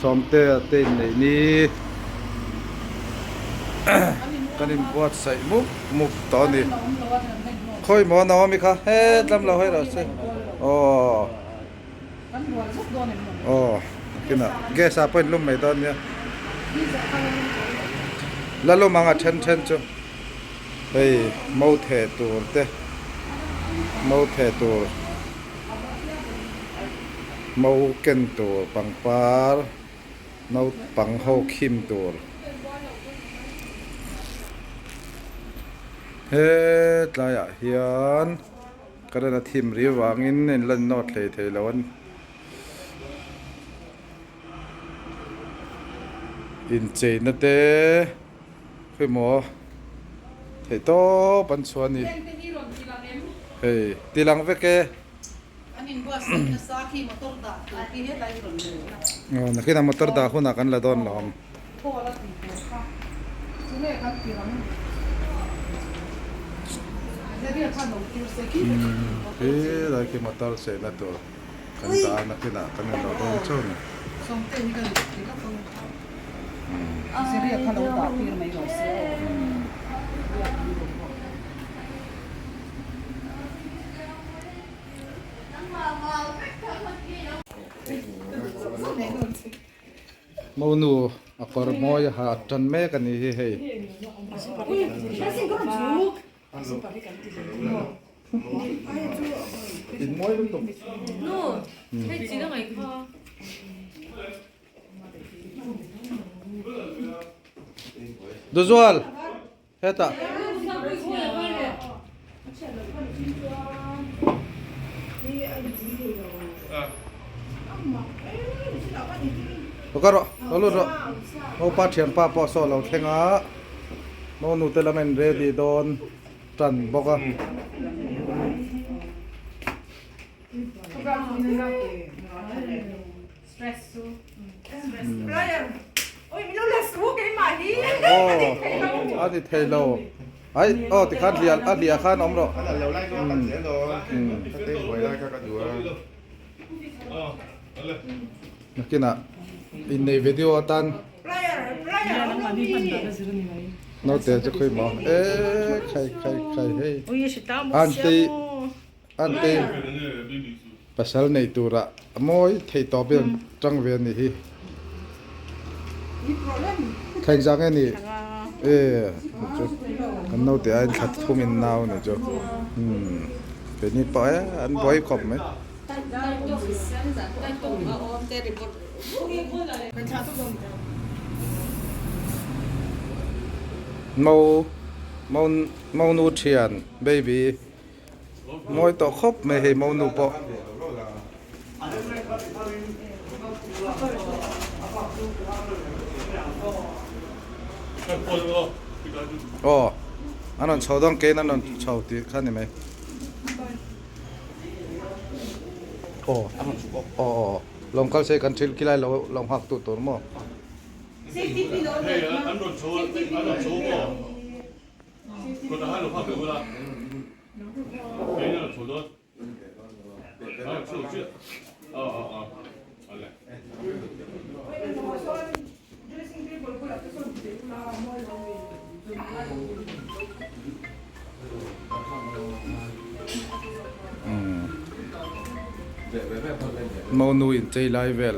Sawmtea tên này ni cái này bớt say múc múc to đi khơi mỏ nào mi kha hết làm lâu hết rồi xem cái nào ghé sao bên lúc mấy ton nhá là lúc mang chân chân cho đây màu thẻ tuột thế màu thẻ tuột màu ken tuột bằng par màu bằng hậu kim tuột hết lại à hiền cái đó là thìm ri vàng in nên lần nốt thề thề lớn in chơi nó té cái mỏ thề to bắn xuân đi hey đi lăng với cái nó khi nào motor đã hun akan là đòn lắm cái là cái motor sẽ là tổ kan ta nó khi nào kan là đòn chôn mau nu akor moi ha tan me kan hi he in moi lu tum no he 지금 ai kha Tuikual heta Bokaro, lalu ro, mau pasien papa solo tengah, mau nutel men ready don, tan boka. stress su ôi mình nói xuống cái mà đi Adi thelo, ai, tikan lihat kan om ro. Cái là lều lai cho bạn sẽ rồi. Cái tên quay lai các đùa. Nakina, Inneih video tan, nó tiền cho khơi mỏ, khai hey, ôi chị ta một anti, pasal này tu ra, moi thấy to bên trăng viên này hi, khai giang cái này, cái nào thì anh khát thu mình nào này cho, cái này bói, anh bói cọp mấy. Mau nu thiền baby môi to khóc mày hay mau nu bỏ anh ăn cháo đông cái anh ăn cháo thì khá này mày lòng cá sẽ cần chịu cái này lòng hạc tụt tụt mà ăn đồ chua bò có đã hai lỗ hạc được rồi cái này là chua đó chua chua à lẹ mau nuôi chơi live về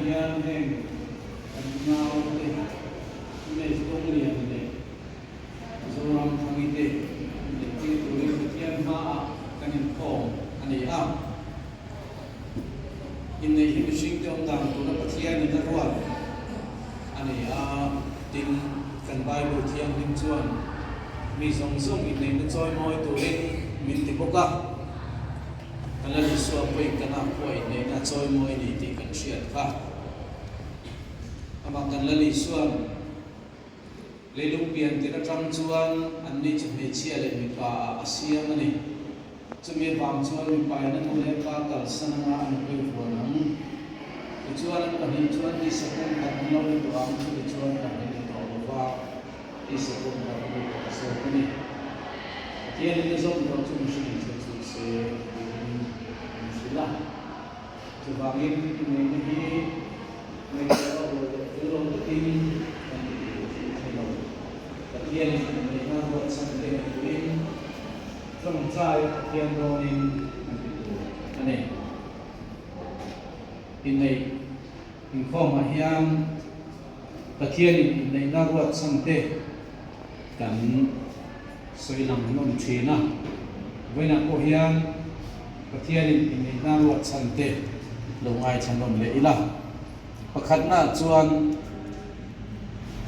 hian heng an ngau te ne tong lian ne zoram thangi te ne ti tui pathian ma kan in khom ani a inneih hi mishing te ong dang tu na pathian in ruai ani a tin kan bible thiam him chuan mi song song inneih na choi moi tu rin min ti boka kala li suwa poi kana poi inneih na choi moi ni ti kan hriat kha ama kan la li suwa leilung pian ti na tram chuan an ni chu me chia le mi pa asiam ani chumi bang chuan mi pai na nu le pa kal sananga an poi fuanang chuan an pahnih chuan ti sakon kan lo ni to ang chu chuan kan ni to wa ti sakon kan ni to so ni tian ni zom do chu shi ni chu se sila chu bangin ni ni me ko lo tin kan ni lo tian ni na ho san te ni trong trai tian do ni ani inneih in khom a hian pathian inneih na ruat Sawmtea kan soilam nom thina voina ko hian pathian inneih na ruat Sawmtea lungai thanom le ila pakhat na chuan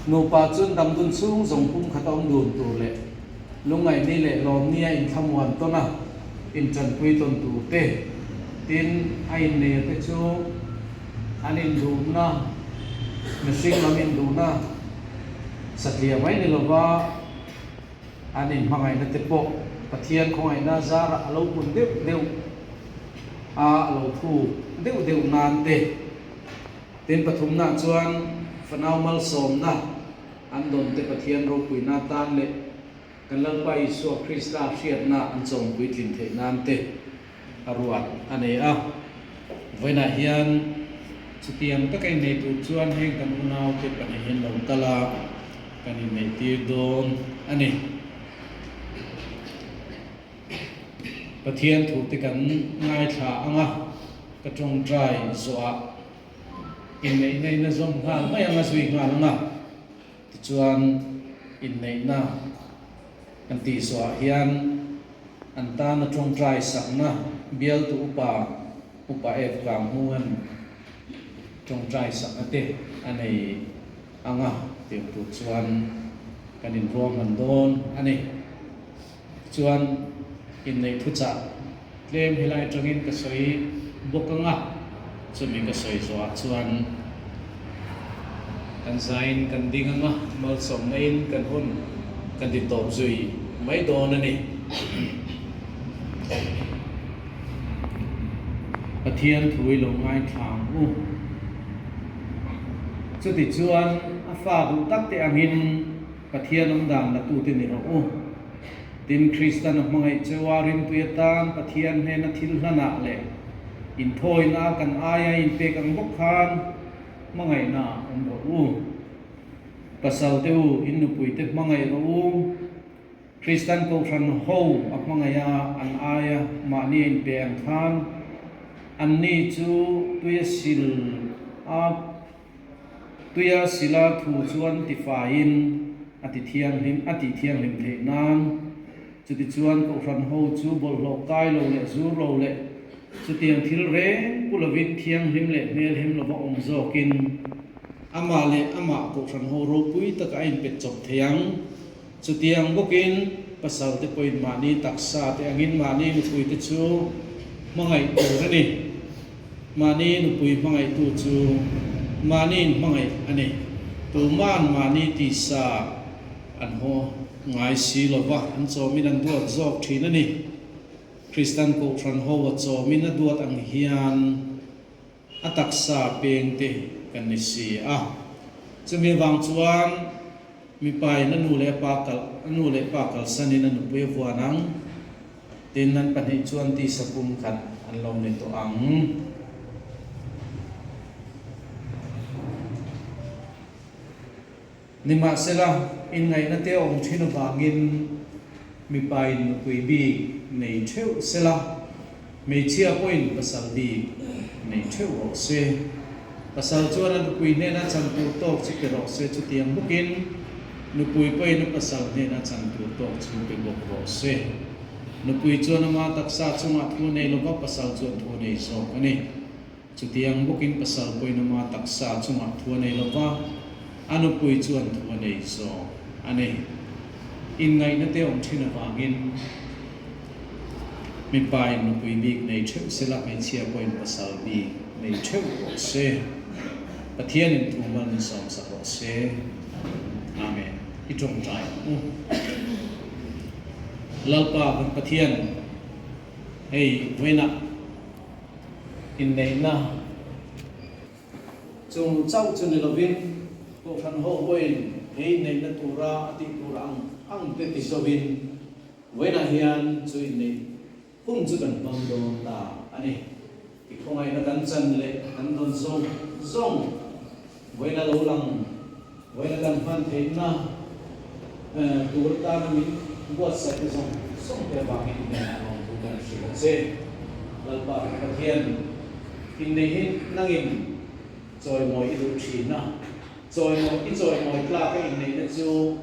nupa chun damdun chung zong pum khatom dun tu le lungai ni le lom nia in thamuan tona in Thingpui ton tu te tin a inneih te chu anin dumna machine lamin dumna satlia mai ni lova anin mangai na tepo pathian khongai na zara alo pun deu a alo thu deu nan te tin pathum na chuan fanau mal som na an don te pathian ro pui na tan le kan lang pa isu krista hriat na an chong pui thin the nan te aruat ane a voina hian chutiang ta kai nei tu chuan heng kan unau te pan hin lo tala kan in nei tir don ani pathian thu te kan ngai tha anga ka tong trai zoa in nei na zom ngal mai anga sui ngal anga ti chuan in nei na kan ti zoa hian an ta na tong trai sak na bial tu upa ev kam huan trong trai sak ate anei anga te tu chuan kanin rom an don ani chuan inneih thucha tlem hilai tangin ka soi bokanga chumi ka soi zwa chuan kan zain kan dinganga mal som nain kan hun kan di top zui mai don ani pathian thui lo ngai thang u chu ti chuan a fa du tak te angin pathian om dang na tu te ni ro u tin Christian of mangai chewarin tuitan pathian he na thil hlana le in thoi na kan aya in pe kang bok khan mangai na om ro u pasal te u in nu pui te mangai ro u Christian ko than ho a mangaya an aya ma ni in pe ang khan an ni chu tuya sil a tuya sila thu chuan ti fa in ati thiang lim the nan chu ti chuan ko ran ho chu bol lo kai lo le zu lo le chu tiang thil re pulovin thiang lim le mel him lo ba om zokin ama ko ran ho ro pui tak ain pet chok thiang chu tiang bokin pasal te point ma ni taksa te angin ma ni nu pui te chu mangai tu ni ma ni nu pui mangai tu chu manin mangai ani tu man mani ti sa an ho ngai si lova an cho min an duat zok thina ni Christian ko tran ho wa cho min a duat ang hian atak sa peng te kan ni si a chumi wang chuan mi pai na nu le pa kal sanin an pui fuanang tin nan pani chuan ti sapum khat an lom ni to ang nima sela in ngai na te ong thina bangin mi pai nu pui bi nei theu sela me chia point pasal bi nei theu o se pasal chuan an pui ne na chan tu tok chi ke ro se chu tiang bukin nu pui poi nu pasal ne na chan tu tok chu ke bok ro se nu pui chuan ma taksa chunga thu nei lo ba pasal chuan thu nei so ani chu tiang bukin pasal poi nu ma taksa chunga thu nei lo ba anu pui chuan thu nei so ani in ngai na te om thina wangin mi pai nu pui bik nei theu sela mai chia point pasal bi nei theu se pathian in thuman som sa ro se amen I trong trai lalpa ban pathian hey wena inneihna chung chau chun lovin ko khan ho hoin hey nei na tura ati turang ang te ti sovin wena hian chu inneih hum chu kan bang do ta ani ki khongai na kan chan le kan don zong zong wena lo lang wena kan phan the na tur ta na min buat sa ti zong song te ba ki ne on tu kan shi se lal ba pathian inneih nangin choi moi I du thi na choi moi kla ka inneih na chu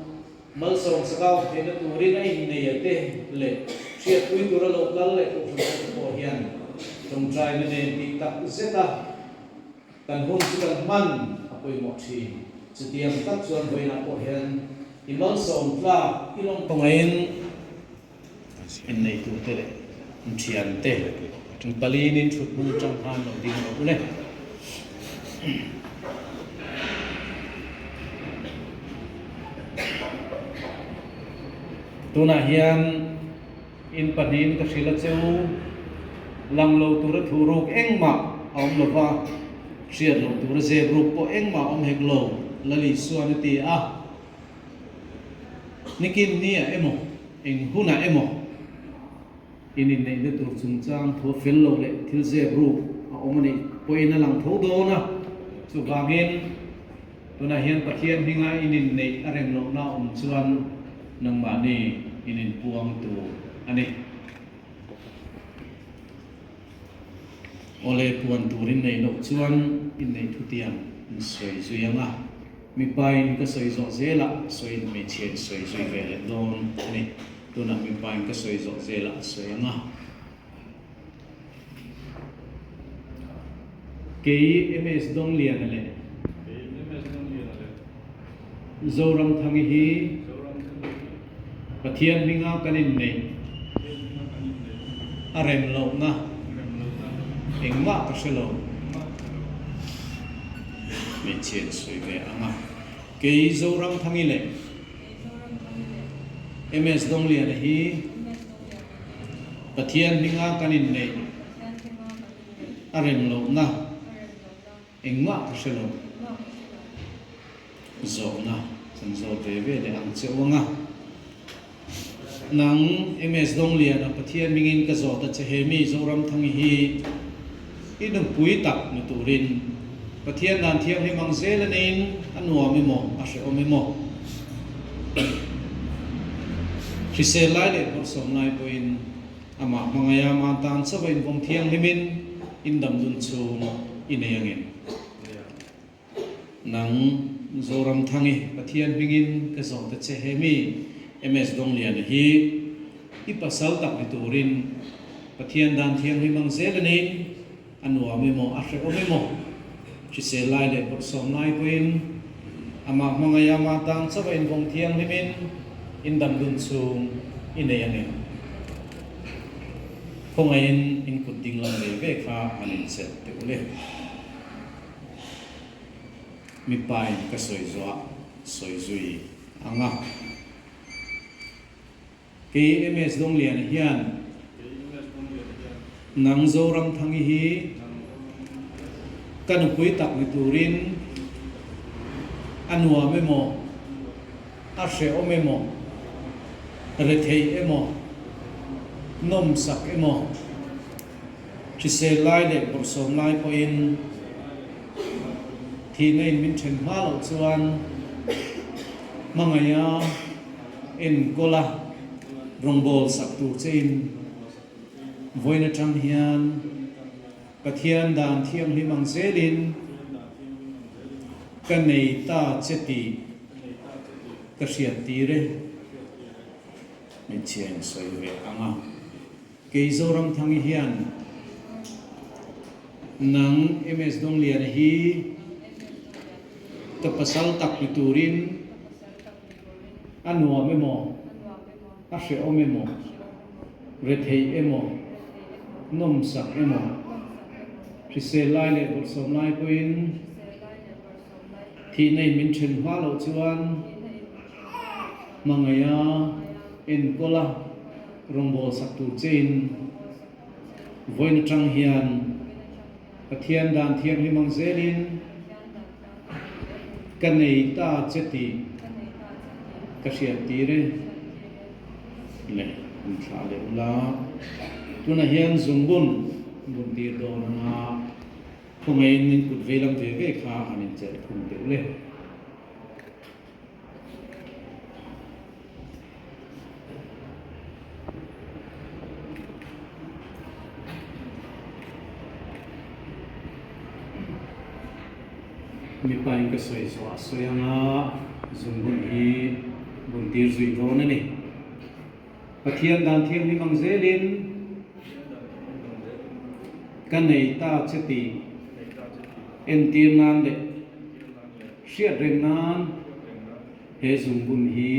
mal song sakau the na turin a inneih te le chia tui tu ra lo kal le ko ko hian trong trai ne ti tak zeta kan hon chu kan man apoi mo thi chu tiam tak chuan voina ko hian I mal song kla I long tongain inneih tu te le thian te chung palin in thut mu trong han lo ding lo le tuna hian in panin ka sila cheu lang lo tura thuruk engma om lova shia lo tura ze group po engma om hek lo lali suan ti a nikin nia emo eng huna emo in nei de tur chung chang tho fel lo le thil ze group a omani poina lang tho do na chu wangin tuna hian pathian hinga in nei arem lo na chuan nang ma ni in puang tu ani ole puan turin nei lo chuan in nei thutiam soi zuyanga mi pain ka soi zo zela soi me chen soi zui vele don ani tuna mi pain ka soi zo zela soyanga kei ms dong lian le zoram thangi hi pathian minga kanin nei arem lo na engma ka shelo me chen soi ve anga kei zoram thangi le ms dong lian hi pathian minga kanin nei arem lo na engma ka shelo zo na san zo te ve le ang chewanga nang ms dong lian a pathian mingin ka zo ta chehemi zoram thangi hi inu pui tak nu turin pathian dan thiam hi mang zelanin anwa mi mo a she o mi mo khi se lai le ko som nai poin ama mangaya ma tan sabain bong thiang himin indam dun chu ineyangin nang zoram thangi pathian mingin ka zo ta chehemi ms dong lian hi ipasal tak ni turin pathian dan thiang hi mang zelanin anwa mi mo a she o mi mo chi se lai le ko som nai poin ama mangaya ma tan sabain bong thiang himin indam dun chung ineyangin khongain in kuting lang le ve kha anin set te ule mi pai ka soi zwa soi zui anga ke ms dong lian hian nang zoram thangi hi kan pui tak ni turin anwa memo a she o memo re thei emo nom sak emo chi se lai le bor som lai po in thi nei min chen ma lo chuan mangaya in kola rongbol sak tu chen voina chang hian pathian dan thiam hi mang zelin cái này ta chết đi cái chuyện tí đấy mình chuyện soi về ang cái dấu ram thang hiền nang ms dong liền hi tập pasal tak piturin anua memo ashe o memo rethei emo nom sak emo prise lai le bol som lai puin thi nei min chen hwa lo chuan mangaya en kola rombo sak tu chen voin tang hian pathian dan thiam hi mang zelin kanei ta cheti kashia tire le thla le ula tuna hian zungbun bun tir do na khomei nin kut velam ve ve kha anin che khum te le mi pain ka soi so soyanga zungbun hi bun tir zui do na ni pathian dan thiam hi mang zelin kanei ta cheti en tir nan le shiat ren nan he zungbun hi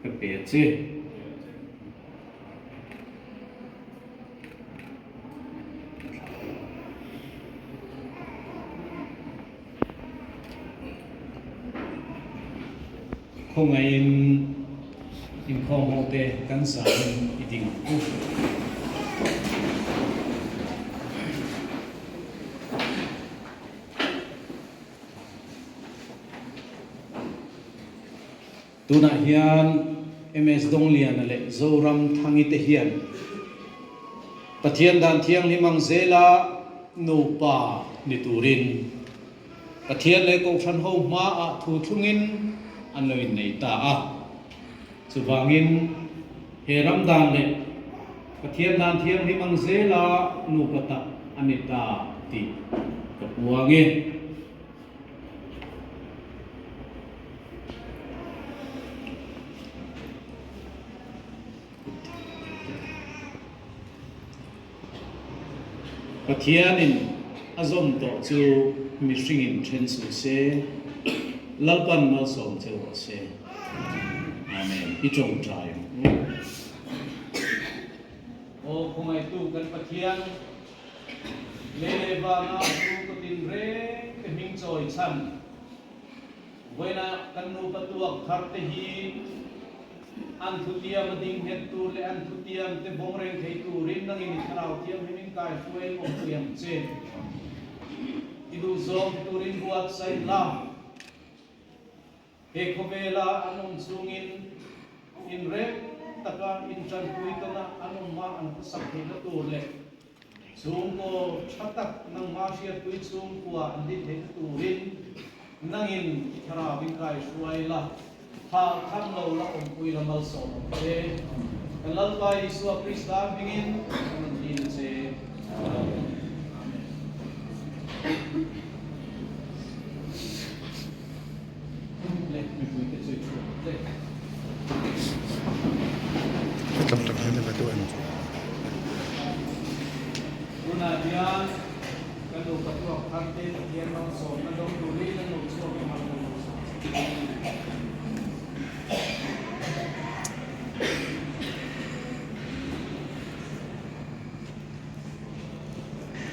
ka pe che không ai in không hô tê cắn sa in iting tu na hian ms dong lian le zoram thangi te hian pathian dan thiang limang zela no pa ni turin pathian le ko than ho ma a thu thungin an loi nei ta a chuwangin he ramdan le pathian dan thiang limang zela no pata anita ti ka puange pathianin azom to chu mishringin then su se lalpan mal som che wa se amen I chong trai o khomai tu kan pathian le va na tu ko tin re ke ming choi chan voina kan nu patuak thar te hi an thutia mading het tu le an thutiam te bongreng thei tu rin nang in tharau tiam himin kai fuel om tuyam che idu zom tu rin buat sai la he khobela anong sungin in re taka in chan pui kana anong ma an sak he na tu le sung ko chatak nang ma sia pui sung kwa an dit he tu rin nang in tharau bin kai fuel la ha tham lo la om pui la mal so te kalal pa Isu Krista bingin an din se le mi pui te sui le Cầm tập hai mươi tuổi una dian kadu katuak kante dian no so na dong tuli na no so ma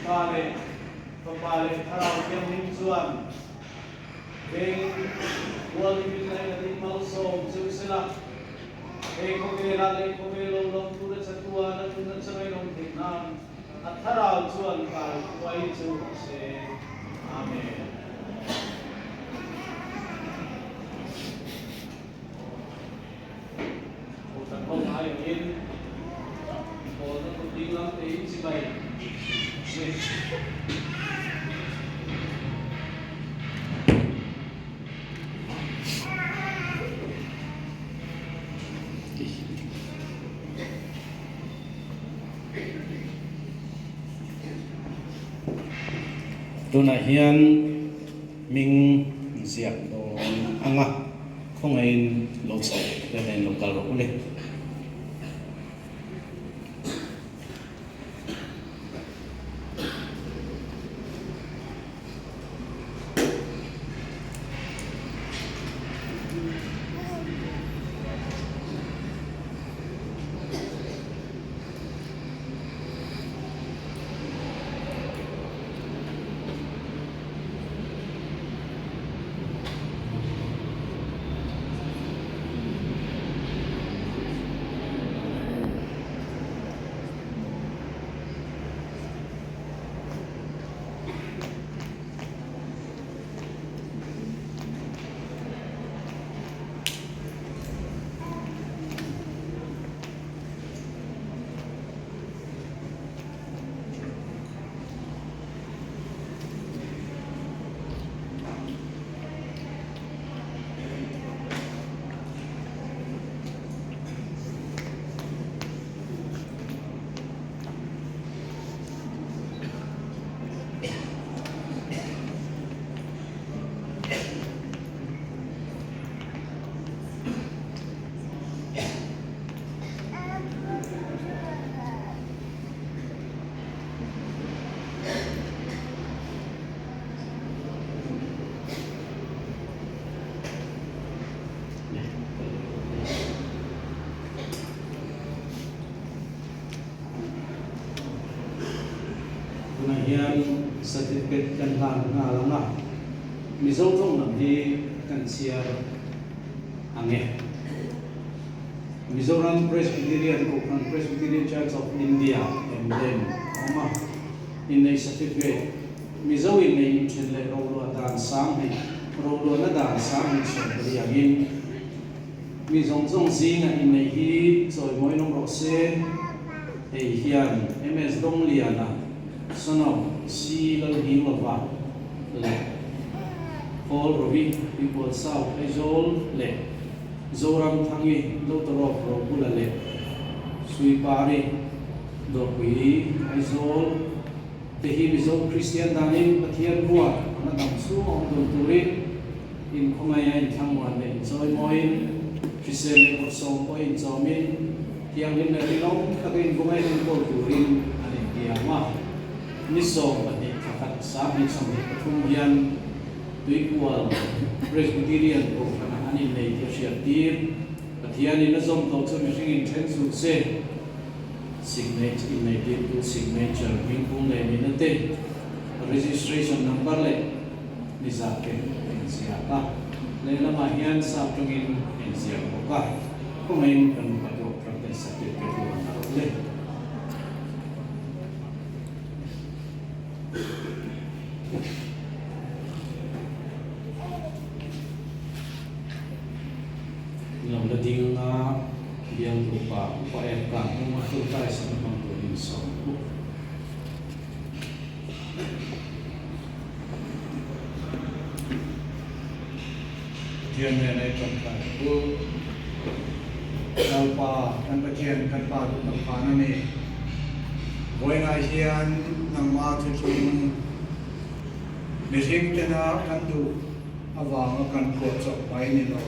pale pale tharau kiam nim chuan beng wal bin lai na din mal som chu sila e ko ve la le ko ve lo lo tu da chatua na tu na changai long thik na a tharau chuan kai wai chu se amen o tan hong ai in ko na ko ding lam te in si bai tuna hian mình diệt đồ ăn à không ai lột sạch để nên lột cả lột lên hian certificate kan han nga langa mizo thong nam hi kan siar ange Mizoram Presbyterian Church of India MDM ama Inneih certificate mizo Inneih chenle rolo dan sam hi rolo na dan sam hi so riagin mizong zong zinga Inneih hi choi moi nong ro se ei hian ms dong liana sono si lo hi lo va le all rovi people south azol le zoram thangi lo toro pro pula le sui pari do pi azol te hi mizo christian danin pathian bua na dam su ong do turi in khomaya in thangwan le joy moin christian le ko so ko in zomin tiang lim le long ka in khomaya in ko turin ani tiama niso pati kakat sabi sampai kemudian Tuikual Presbyterian ko kana ani nei tiatir patian ina zom to chu mishing in chen su se signature in nei to signature wingpung le ni nate registration number le nizake siapa le lama hian sa tungin in sia ko ka kumain kan pato practice certificate ko le lòng là tiếng biang rupa upaya kamu masuk kai sama mangkurin so Tiyan này trong cái bu đào pa kan patian kan pa tu nak pana ni boy na hian nang ma chu chung ni hing tena kan du awang kan ko chok pai ni lo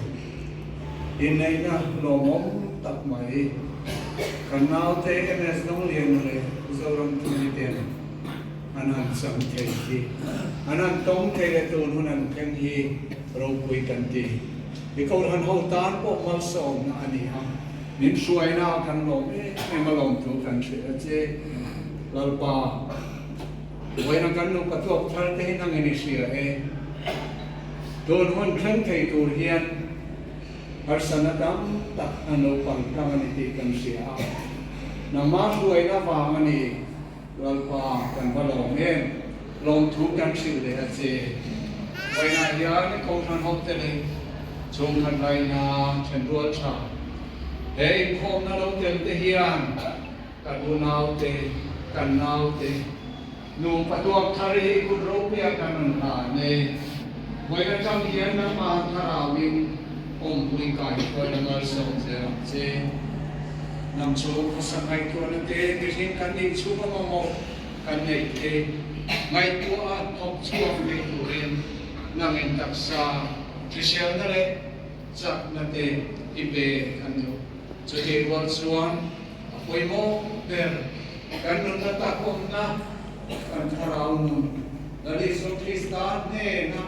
inneihna lo mom tak mai kan nau te ms nong lien le zoram tu ni ten anan sam te hi anan tong te le tu hunan ken hi ro pui kan ti bi ko han ho tan po mal som na ani ha min suai na kan lo me ma lom tu kan che lalpa wai na kan no ka tu thal te nang ni sia e don hon khan thei tur hian arsanadam tak ano pangkamaniti kan siya na masuay na pamani lalpa kan balong long thu kan sile at si way na yan kung han hotel chung han lai na chen ruat cha hey khom na lo tel te hian kan unaw te kan naw te nung patuak thari kun ropia kan ha ne way na cham hian na ma tharawin om pui kai ko na mar so che nam chu ko sangai ko na te tin kan ni chu ko mo kan nei te ngai tu a thok chu a ve tu ren nang in taksa Christian na le chak na te ibe kanyo Zotei wal suan apoy mo ber kanun na takom na kan harau nun dali so Kristan ne na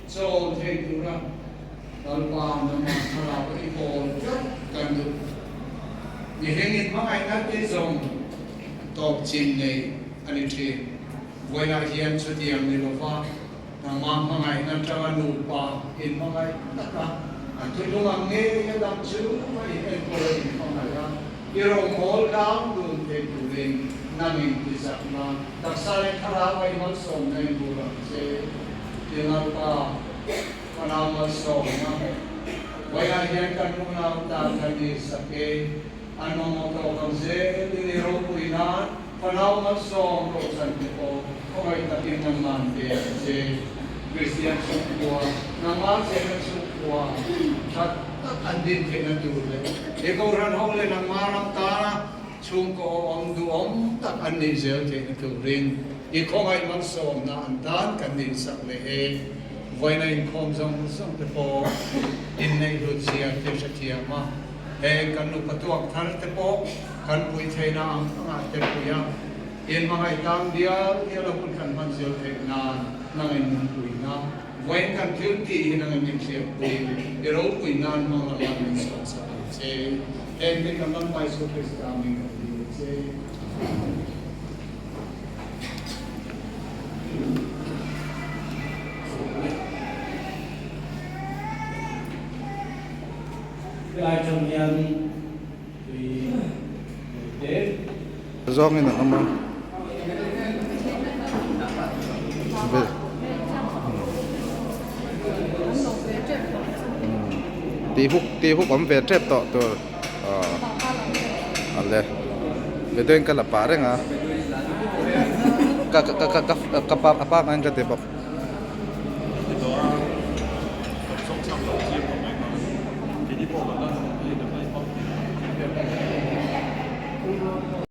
so te dura dalpa na ma harau ipol kandu ni hengit mangai na te zong top chin nei ani te voina hian chutiam ni lova na ma mangai na tanga nu pa in mangai taka tu lungang nge ya dam chu mai en ko in mangai ya irong hol down dun te turing nangin tisak na taksale khara mai mal som nei bura se tingal pa panamal som na voina hian kan nu na ta thani sake ano mo to kam se ni ro puina panau mal som ro san ko koi takin ng mante se Christian sukwa namal se na sukwa at andin ke na dule ikaw ran hole ng marang tana chung ko ang duom tak andin zel ke na turing ikaw ay man som na andan kandin sak lehe voy na inkom zong som te po Inneih siya te sa tiyama kanu patuak thar te po kan pui the na ang te puya in mga itang dia la pun kan man zel te na nangin pui na voy kan tilti nangin nim siya pui iro pui na mga lamin sa se may kaman pa so Krista aming kapatid se ai trong nhân tùy đến zong in ama be ti huk om ve trep to to alle be den kala pare nga ka pa ang ka te bok 속참 넘지 보면 괜히 보거든.